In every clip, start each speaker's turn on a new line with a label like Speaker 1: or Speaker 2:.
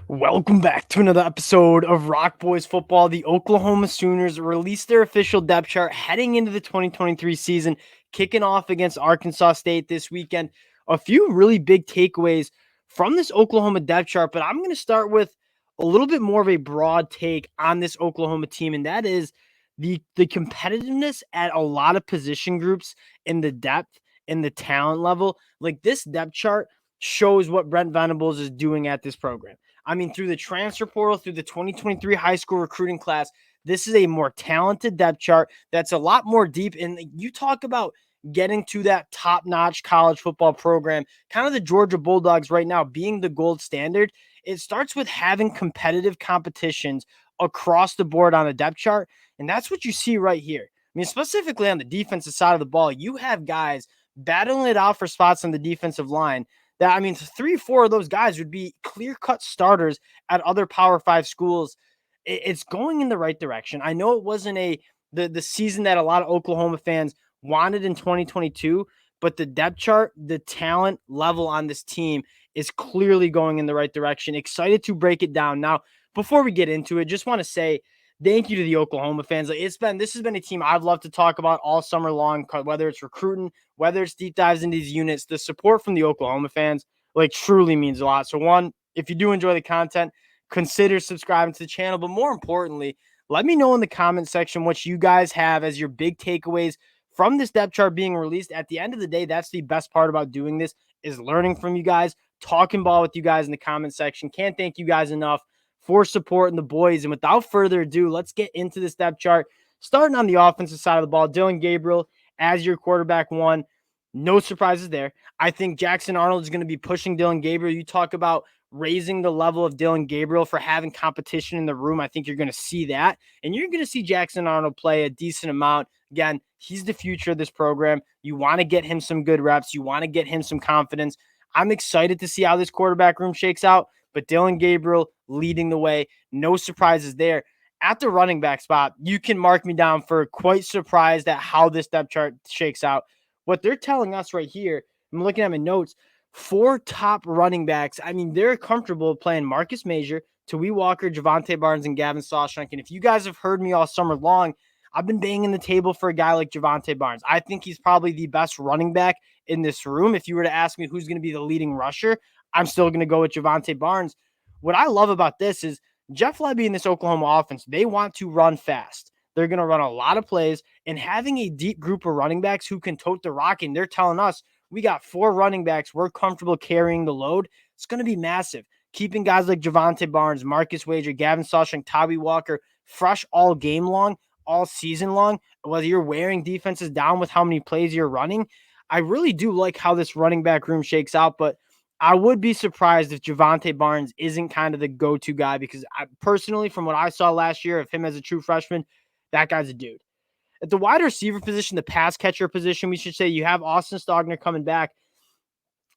Speaker 1: Welcome back to another episode of Rock Boys Football. The Oklahoma Sooners released their official depth chart heading into the 2023 season, kicking off against Arkansas State this weekend. A few really big takeaways from this Oklahoma depth chart, but I'm going to start with a little bit more of a broad take on this Oklahoma team, and that is the competitiveness at a lot of position groups in the depth and the talent level. Like this depth chart shows what Brent Venables is doing at this program. I mean, through the transfer portal, through the 2023 high school recruiting class, this is a more talented depth chart that's a lot more deep. And you talk about getting to that top-notch college football program, kind of the Georgia Bulldogs right now being the gold standard. It starts with having competitive competitions across the board on a depth chart, and that's what you see right here. I mean, specifically on the defensive side of the ball, you have guys battling it out for spots on the defensive line that, I mean, 3-4 of those guys would be clear-cut starters at other Power 5 schools. It's going in the right direction. I know it wasn't the season that a lot of Oklahoma fans wanted in 2022, but the depth chart, the talent level on this team is clearly going in the right direction. Excited to break it down. Now, before we get into it, just want to say thank you to the Oklahoma fans. This has been a team I've loved to talk about all summer long, whether it's recruiting, whether it's deep dives into these units. The support from the Oklahoma fans truly means a lot. So one, if you do enjoy the content, consider subscribing to the channel. But more importantly, let me know in the comment section what you guys have as your big takeaways from this depth chart being released. At the end of the day, that's the best part about doing this, is learning from you guys, talking ball with you guys in the comment section. Can't thank you guys enough for supporting the boys. And without further ado, let's get into this depth chart. Starting on the offensive side of the ball, Dillon Gabriel as your quarterback one. No surprises there. I think Jackson Arnold is going to be pushing Dillon Gabriel. You talk about raising the level of Dillon Gabriel for having competition in the room. I think you're going to see that. And you're going to see Jackson Arnold play a decent amount. Again, he's the future of this program. You want to get him some good reps. You want to get him some confidence. I'm excited to see how this quarterback room shakes out, but Dillon Gabriel leading the way. No surprises there. At the running back spot, you can mark me down for quite surprised at how this depth chart shakes out. What they're telling us right here, I'm looking at my notes, 4 top running backs. I mean, they're comfortable playing Marcus Major, Tawee Walker, Javante Barnes, and Gavin Sawchuk. And if you guys have heard me all summer long, I've been banging the table for a guy like Javante Barnes. I think he's probably the best running back in this room. If you were to ask me who's going to be the leading rusher, I'm still going to go with Javante Barnes. What I love about this is Jeff Lebby in this Oklahoma offense, they want to run fast. They're going to run a lot of plays, and having a deep group of running backs who can tote the rock, and they're telling us we got 4 running backs. We're comfortable carrying the load. It's going to be massive. Keeping guys like Javante Barnes, Marcus Wager, Gavin Sawchuk, Tawee Walker fresh all game long, all season long, whether you're wearing defenses down with how many plays you're running. I really do like how this running back room shakes out, but I would be surprised if Javante Barnes isn't kind of the go-to guy, because I personally, from what I saw last year of him as a true freshman, that guy's a dude. At the wide receiver position, the pass catcher position, we should say you have Austin Stogner coming back.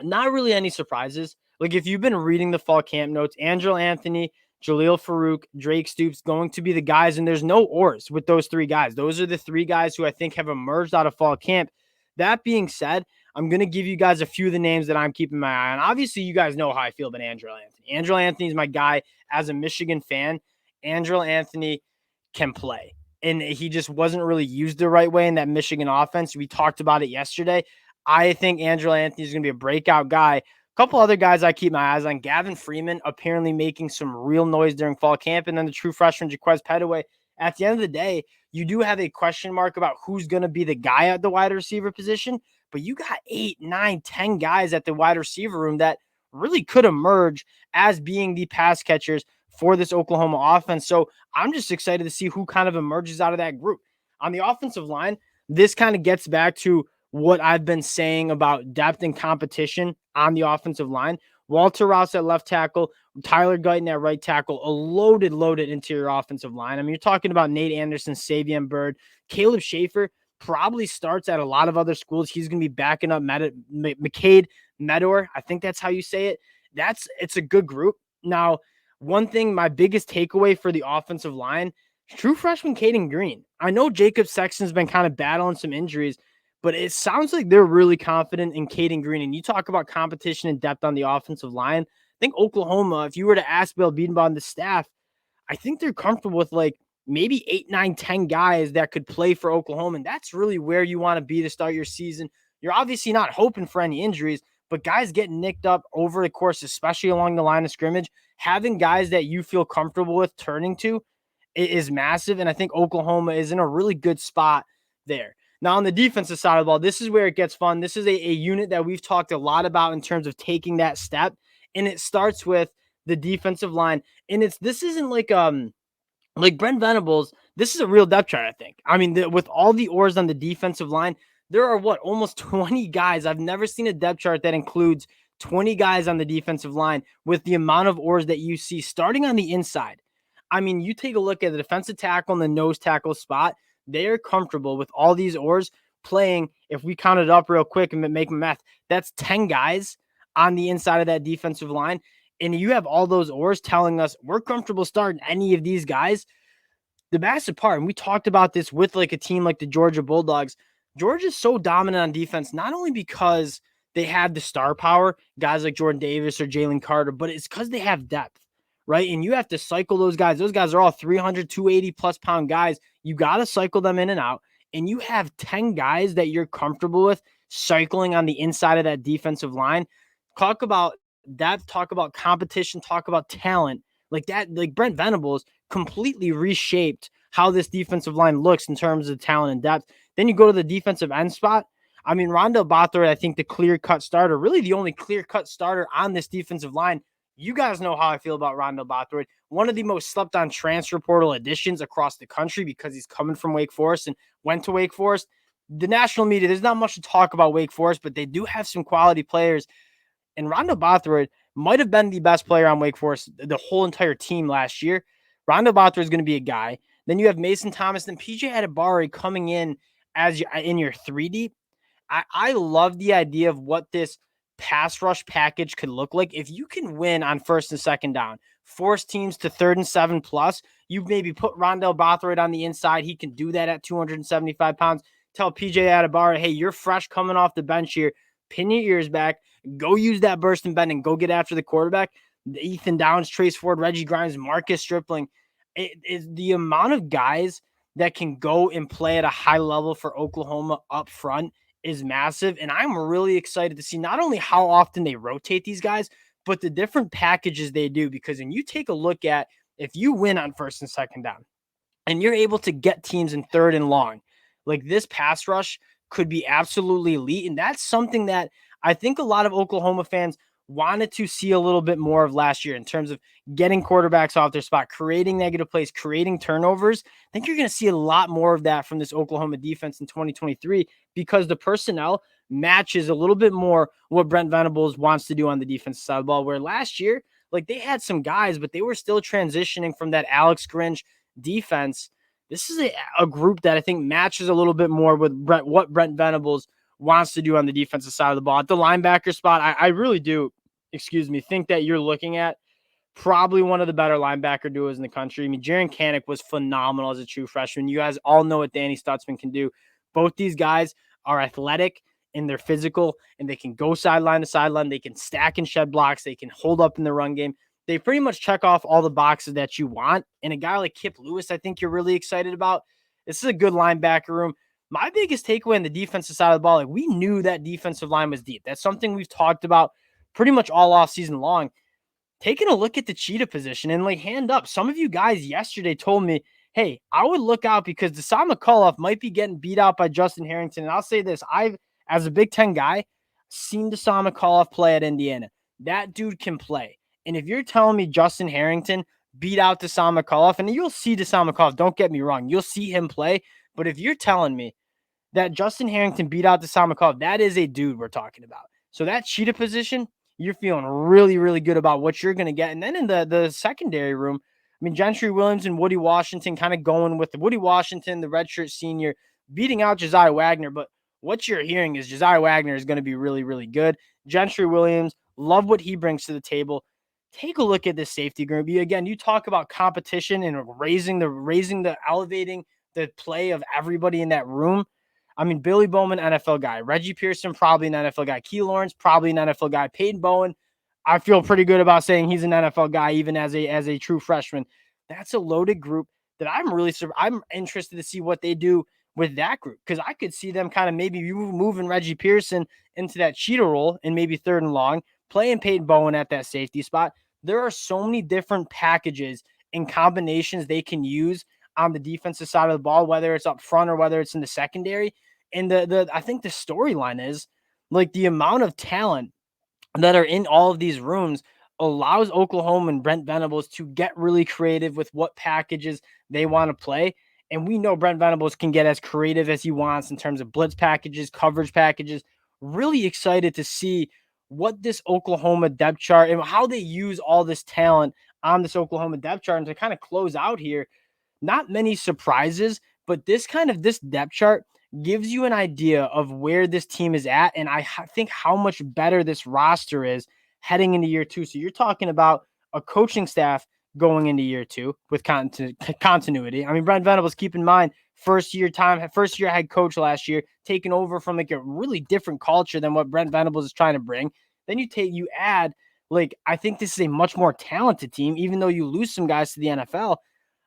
Speaker 1: Not really any surprises. Like, if you've been reading the fall camp notes, Angelo Anthony, Jaleel Farouk, Drake Stoops going to be the guys, and there's no ors with those 3 guys. Those are the 3 guys who I think have emerged out of fall camp. That being said, I'm going to give you guys a few of the names that I'm keeping my eye on. Obviously, you guys know how I feel about Angelo Anthony. Angelo Anthony is my guy as a Michigan fan. Angelo Anthony can play, and he just wasn't really used the right way in that Michigan offense. We talked about it yesterday. I think Angelo Anthony is going to be a breakout guy. A couple other guys I keep my eyes on. Gavin Freeman apparently making some real noise during fall camp, and then the true freshman Jaquez Petaway. At the end of the day, you do have a question mark about who's going to be the guy at the wide receiver position, but you got 8, 9, 10 guys at the wide receiver room that really could emerge as being the pass catchers for this Oklahoma offense. So I'm just excited to see who kind of emerges out of that group. On the offensive line, this kind of gets back to what I've been saying about depth and competition on the offensive line. Walter Rouse at left tackle, Tyler Guyton at right tackle, a loaded interior offensive line. I mean, you're talking about Nate Anderson, Savion Byrd, Caleb Schaefer probably starts at a lot of other schools. He's going to be backing up McCade Medor. I think that's how you say it. It's a good group. Now, one thing, my biggest takeaway for the offensive line, true freshman Caden Green. I know Jacob Sexton's been kind of battling some injuries, but it sounds like they're really confident in Caden Green. And you talk about competition and depth on the offensive line. think Oklahoma, if you were to ask Bill Bedenbaugh the staff, I think they're comfortable with like maybe 8, 9, 10 guys that could play for Oklahoma. And that's really where you want to be to start your season. You're obviously not hoping for any injuries, but guys getting nicked up over the course, especially along the line of scrimmage, having guys that you feel comfortable with turning to is massive. And I think Oklahoma is in a really good spot there. Now, on the defensive side of the ball, this is where it gets fun. This is a unit that we've talked a lot about in terms of taking that step. And it starts with the defensive line. And this isn't like Brent Venables, this is a real depth chart, I think. I mean, with all the oars on the defensive line, there are almost 20 guys. I've never seen a depth chart that includes 20 guys on the defensive line with the amount of oars that you see starting on the inside. I mean, you take a look at the defensive tackle and the nose tackle spot. They're comfortable with all these oars playing. If we count it up real quick and make math, that's 10 guys on the inside of that defensive line. And you have all those oars telling us we're comfortable starting any of these guys. The massive part, and we talked about this with like a team like the Georgia Bulldogs, Georgia's so dominant on defense, not only because they have the star power, guys like Jordan Davis or Jalen Carter, but it's because they have depth, right? And you have to cycle those guys. Those guys are all 300, 280 plus pound guys. You got to cycle them in and out. And you have 10 guys that you're comfortable with cycling on the inside of that defensive line. Talk about depth, talk about competition, talk about talent. Like that, like Brent Venables completely reshaped how this defensive line looks in terms of talent and depth. Then you go to the defensive end spot. I mean, Rondell Bothroyd, I think the clear-cut starter, really the only clear-cut starter on this defensive line. You guys know how I feel about Rondell Bothroyd. One of the most slept-on transfer portal additions across the country because he's coming from Wake Forest and went to Wake Forest. The national media, there's not much to talk about Wake Forest, but they do have some quality players. And Rondell Bothroyd might have been the best player on Wake Forest, the whole entire team last year. Rondell Bothroyd is going to be a guy. Then you have Mason Thomas and PJ Adebawore coming in as in your 3 deep. I love the idea of what this pass rush package could look like. If you can win on first and second down, force teams to 3rd and 7 plus, you maybe put Rondell Bothroyd on the inside. He can do that at 275 pounds. Tell PJ Adebawore, hey, you're fresh coming off the bench here. Pin your ears back. Go use that burst and bend and go get after the quarterback. Ethan Downs, Trace Ford, Reggie Grimes, Marcus Stripling. It is the amount of guys that can go and play at a high level for Oklahoma up front is massive. And I'm really excited to see not only how often they rotate these guys, but the different packages they do. Because when you take a look at if you win on first and second down and you're able to get teams in 3rd and long, like this pass rush could be absolutely elite. And that's something that I think a lot of Oklahoma fans wanted to see a little bit more of last year in terms of getting quarterbacks off their spot, creating negative plays, creating turnovers. I think you're going to see a lot more of that from this Oklahoma defense in 2023 because the personnel matches a little bit more what Brent Venables wants to do on the defensive side of the ball, where last year, like they had some guys, but they were still transitioning from that Alex Grinch defense. This is a group that I think matches a little bit more with what Brent Venables wants to do on the defensive side of the ball. At the linebacker spot, I really do, think that you're looking at probably one of the better linebacker duos in the country. I mean, Jaren Kanak was phenomenal as a true freshman. You guys all know what Danny Stutzman can do. Both these guys are athletic and they're physical and they can go sideline to sideline. They can stack and shed blocks. They can hold up in the run game. They pretty much check off all the boxes that you want. And a guy like Kip Lewis, I think you're really excited about. This is a good linebacker room. My biggest takeaway on the defensive side of the ball, like we knew that defensive line was deep. That's something we've talked about pretty much all off season long. Taking a look at the cheetah position and like hand up. Some of you guys yesterday told me, hey, I would look out because Deshaun McCullough might be getting beat out by Justin Harrington. And I'll say this, I've, as a Big Ten guy, seen Deshaun McCullough play at Indiana. That dude can play. And if you're telling me Justin Harrington beat out Deshaun McCullough, and you'll see Deshaun McCullough, don't get me wrong, you'll see him play. But if you're telling me that Justin Harrington beat out Deshaun McCullough, that is a dude we're talking about. So that cheetah position, you're feeling really, really good about what you're going to get. And then in the secondary room, I mean, Gentry Williams and Woody Washington kind of going with the Woody Washington, the redshirt senior, beating out Josiah Wagner. But what you're hearing is Josiah Wagner is going to be really, really good. Gentry Williams, love what he brings to the table. Take a look at this safety group. Again, you talk about competition and elevating the play of everybody in that room. I mean, Billy Bowman, NFL guy. Reggie Pearson, probably an NFL guy. Key Lawrence, probably an NFL guy. Peyton Bowen, I feel pretty good about saying he's an NFL guy, even as a true freshman. That's a loaded group that I'm interested to see what they do with that group, because I could see them kind of maybe moving Reggie Pearson into that cheetah role and maybe third and long, playing Peyton Bowen at that safety spot. There are so many different packages and combinations they can use on the defensive side of the ball, whether it's up front or whether it's in the secondary. And the I think the storyline is like the amount of talent that are in all of these rooms allows Oklahoma and Brent Venables to get really creative with what packages they want to play. And we know Brent Venables can get as creative as he wants in terms of blitz packages, coverage packages. Really excited to see what this Oklahoma depth chart and how they use all this talent on this Oklahoma depth chart. And to kind of close out here, not many surprises, but this depth chart gives you an idea of where this team is at. And I think how much better this roster is heading into year two. So you're talking about a coaching staff going into year two with continuity. I mean, Brent Venables, keep in mind, first year head coach last year, taking over from like a really different culture than what Brent Venables is trying to bring. Then you add, like, I think this is a much more talented team, even though you lose some guys to the NFL.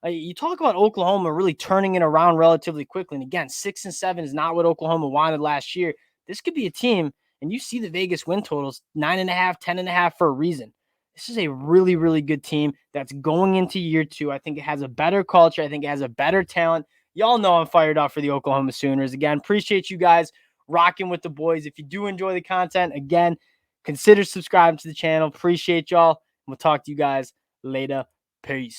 Speaker 1: You talk about Oklahoma really turning it around relatively quickly. And again, 6-7 is not what Oklahoma wanted last year. This could be a team, and you see the Vegas win totals 9.5, 10.5 for a reason. This is a really, really good team that's going into year two. I think it has a better culture. I think it has a better talent. Y'all know I'm fired up for the Oklahoma Sooners. Again, appreciate you guys rocking with the boys. If you do enjoy the content, again, consider subscribing to the channel. Appreciate y'all. We'll talk to you guys later. Peace.